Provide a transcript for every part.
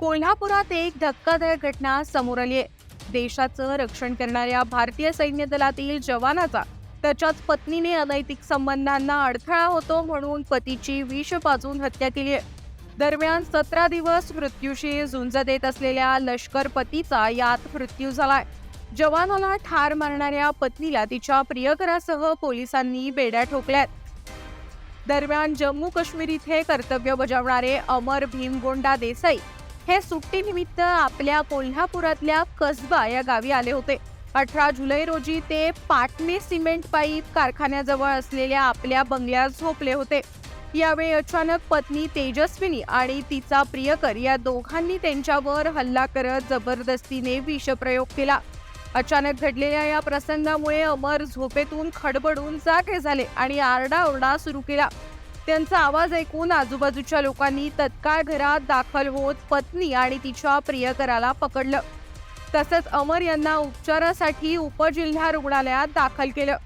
कोल्हापुरात एक धक्कादायक घटना समोर आली आहे. देशाचं रक्षण करणाऱ्या भारतीय सैन्य दलातील जवानाचा त्याच्याच पत्नीने अनैतिक संबंधांना अडथळा होतो म्हणून पतीची विष पाजून हत्या केली आहे. दरम्यान 17 दिवस मृत्यूशी झुंज देत असलेल्या लष्करपतीचा यात मृत्यू झालाय. जवानाला ठार मारणाऱ्या पत्नीला तिच्या प्रियकरासह पोलिसांनी बेड्या ठोकल्यात. दरम्यान जम्मू काश्मीर इथे कर्तव्य बजावणारे अमर भीमगोंडा देसाई हे सुट्टीनिमित्त आपल्या कोल्हापुरातल्या कसबा या गावी आले होते. 18 जुलै रोजी ते पाटणे सिमेंट पाईप कारखान्याजवळ असलेल्या आपल्या बंगल्यात झोपले होते. यावेळी अचानक पत्नी तेजस्विनी आणि तिचा प्रियकर या दोघांनी त्यांच्यावर हल्ला करत जबरदस्तीने विषप्रयोग केला. अचानक घडलेल्या या प्रसंगामुळे अमर झोपेतून खडबडून जागे झाले आणि आरडाओरडा सुरू केला. त्यांचा आवाज ऐकून आजूबाजूच्या लोकांनी तत्काळ घरात दाखल होत पत्नी आणि तिच्या प्रियकराला पकडलं. तसंच अमर यांना उपचारासाठी उपजिल्हा रुग्णालयात दाखल केलं.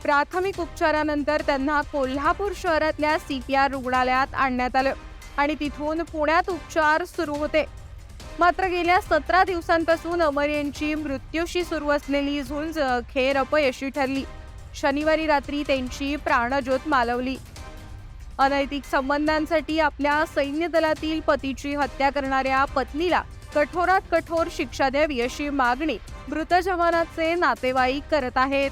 प्राथमिक उपचारानंतर त्यांना कोल्हापूर शहरातल्या CPR रुग्णालयात आणण्यात आलं आणि तिथून पुण्यात उपचार सुरू होते. मात्र गेल्या 17 दिवसांपासून अमर यांची मृत्यूशी सुरू असलेली झुंज अखेर अपयशी ठरली. शनिवारी रात्री त्यांची प्राणज्योत मालवली. अनैतिक संबंधांसाठी आपल्या सैन्य दलातील पतीची हत्या करणाऱ्या पत्नीला कठोरात कठोर शिक्षा द्यावी अशी मागणी मृत जवानाचे नातेवाईक करत आहेत.